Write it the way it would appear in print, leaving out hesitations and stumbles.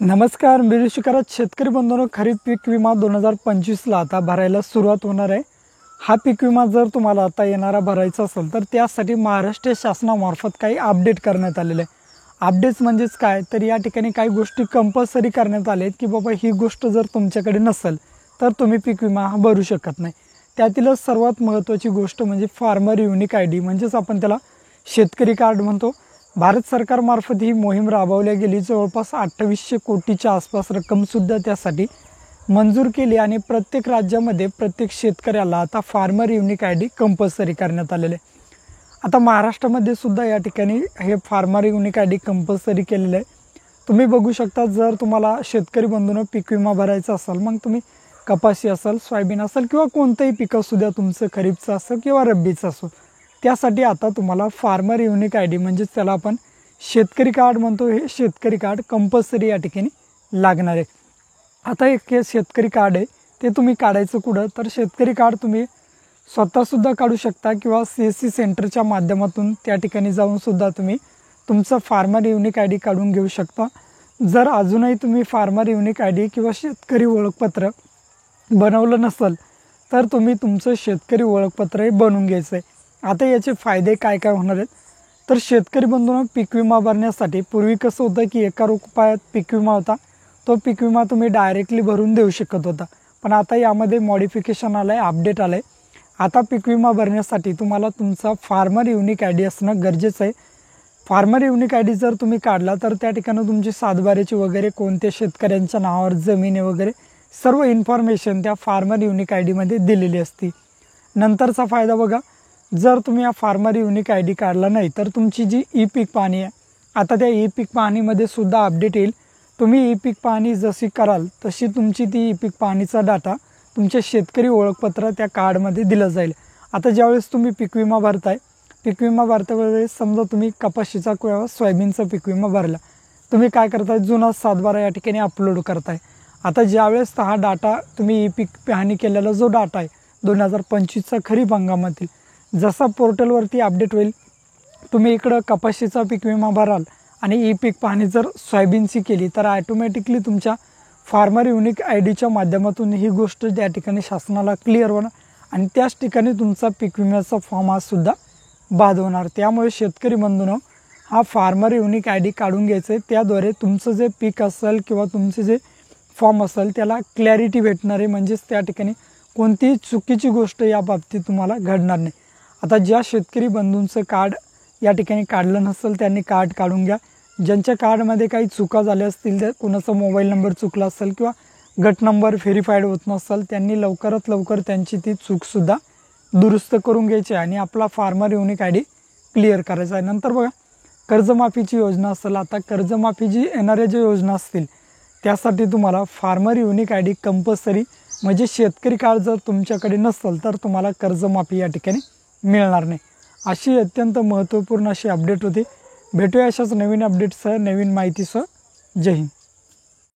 नमस्कार. मिरजेकरात शेतकरी बंधूंनो, खरीप पीक विमा 2025ला आता भरायला सुरुवात होणार आहे. हा पीक विमा जर तुम्हाला आता येणारा भरायचा असेल तर त्यासाठी महाराष्ट्र शासनामार्फत काही अपडेट करण्यात आलेले आहे. अपडेट्स म्हणजेच काय, तर या ठिकाणी काही गोष्टी कंपल्सरी करण्यात आल्या आहेत की बाबा ही गोष्ट जर तुमच्याकडे नसेल तर तुम्ही पीक विमा हा भरू शकत नाही. त्यातीलच सर्वात महत्त्वाची गोष्ट म्हणजे फार्मर युनिक आय डी, म्हणजेच आपण त्याला शेतकरी कार्ड म्हणतो. भारत सरकारमार्फत ही मोहीम राबवली गेली. जवळपास 2800 कोटीच्या आसपास रक्कमसुद्धा त्यासाठी मंजूर केली आणि प्रत्येक राज्यामध्ये प्रत्येक शेतकऱ्याला आता farmer unique I D compulsory करण्यात आलेले आहे. आता महाराष्ट्रामध्ये सुद्धा या ठिकाणी हे farmer unique I D compulsory केलेलं आहे. तुम्ही बघू शकता, जर तुम्हाला शेतकरी बंधूंनो पीक विमा भरायचा असेल, मग तुम्ही कपाशी असेल, सोयाबीन असेल किंवा कोणतंही पीक असू द्या, तुमचं खरीपचं असो किंवा रब्बीचं असो, त्यासाठी आता तुम्हाला फार्मर युनिक आय डी म्हणजेच त्याला आपण शेतकरी कार्ड म्हणतो, हे शेतकरी कार्ड कंपल्सरी या ठिकाणी लागणार आहे. आता एक शेतकरी कार्ड आहे, ते तुम्ही काढायचं कुठं, तर शेतकरी कार्ड तुम्ही स्वतःसुद्धा काढू शकता किंवा CSC सेंटरच्या माध्यमातून त्या ठिकाणी जाऊनसुद्धा तुम्ही तुमचं फार्मर युनिक आय डी काढून घेऊ शकता. जर अजूनही तुम्ही फार्मर युनिक आय डी किंवा शेतकरी ओळखपत्र बनवलं नसेल तर तुम्ही तुमचं शेतकरी ओळखपत्र हे बनवून घ्यायचं आहे. आता याचे फायदे काय काय होणार आहेत, तर शेतकरी बंधूंनो पीक विमा भरण्यासाठी पूर्वी कसं होतं की एका रुपयात पीक विमा होता, तो पीक विमा तुम्ही डायरेक्टली भरून देऊ शकत होता. पण आता यामध्ये मॉडिफिकेशन आलं आहे, अपडेट आलं आहे. आता पीक विमा भरण्यासाठी तुम्हाला तुमचा फार्मर युनिक आय डी असणं गरजेचं आहे. फार्मर युनिक आय डी जर तुम्ही काढला तर त्या ठिकाणी तुमची सातबाऱ्याची वगैरे कोणत्या शेतकऱ्यांच्या नावावर जमीन आहे वगैरे सर्व इन्फॉर्मेशन त्या फार्मर युनिक आय डीमध्ये दिलेली असते. नंतरचा फायदा बघा, जर तुम्ही या फार्मर युनिक आय डी काढला नाही तर तुमची जी ई पीक पाहणी आहे, आता त्या ई पीक पाहणीमध्ये सुद्धा अपडेट येईल. तुम्ही ई पीक पाहणी जशी कराल तशी तुमची ती ई पीक पाहणीचा डाटा तुमच्या शेतकरी ओळखपत्र त्या कार्डमध्ये दिलं जाईल. आता ज्यावेळेस तुम्ही पीक विमा भरताय, पीक विमा भरता वेळेस समजा तुम्ही कपाशीचा किंवा सोयाबीनचा पीक विमा भरला, तुम्ही काय करताय, जुना सातबारा या ठिकाणी अपलोड करताय. आता ज्यावेळेस हा डाटा तुम्ही ई पीक पाहणी केलेला जो डाटा आहे 2025चा खरीप हंगामातील, जसा पोर्टलवरती अपडेट होईल, तुम्ही इकडं कपाशीचा पीक विमा भराल आणि ई पीक पाहणी जर सोयाबीनची केली तर ॲटोमॅटिकली तुमच्या फार्मर युनिक आय डीच्या माध्यमातून ही गोष्ट त्या ठिकाणी शासनाला क्लिअर होणार आणि त्याच ठिकाणी तुमचा पीक विम्याचा फॉर्म हा सुद्धा बाद होणार. त्यामुळे शेतकरी बंधूंनो हा फार्मर युनिक आय डी काढून घ्यायचं आहे. त्याद्वारे तुमचं जे पीक असेल किंवा तुमचे जे फॉर्म असेल त्याला क्लॅरिटी भेटणार आहे, म्हणजेच त्या ठिकाणी कोणतीही चुकीची गोष्ट या बाबतीत तुम्हाला घडणार नाही. आता ज्या शेतकरी बंधूंचं कार्ड या ठिकाणी काढलं नसेल त्यांनी कार्ड काढून घ्या. ज्यांच्या कार्डमध्ये काही चुका झाल्या असतील, तर कोणाचा मोबाईल नंबर चुकला असेल किंवा गट नंबर व्हेरीफाईड होत नसेल, त्यांनी लवकरात लवकर त्यांची ती चूकसुद्धा दुरुस्त करून घ्यायची आणि आपला farmer unique I D clear करायचा आहे. नंतर बघा, कर्जमाफीची योजना असेल, आता कर्जमाफी जी येणाऱ्या ज्या योजना असतील त्यासाठी तुम्हाला farmer unique I D compulsory, म्हणजे शेतकरी कार्ड जर तुमच्याकडे नसेल तर तुम्हाला कर्जमाफी या ठिकाणी मिळणार नाही. अशी अत्यंत महत्त्वपूर्ण अशी अपडेट होती. भेटूया अशाच नवीन अपडेटसह, नवीन माहितीसह. जय हिंद.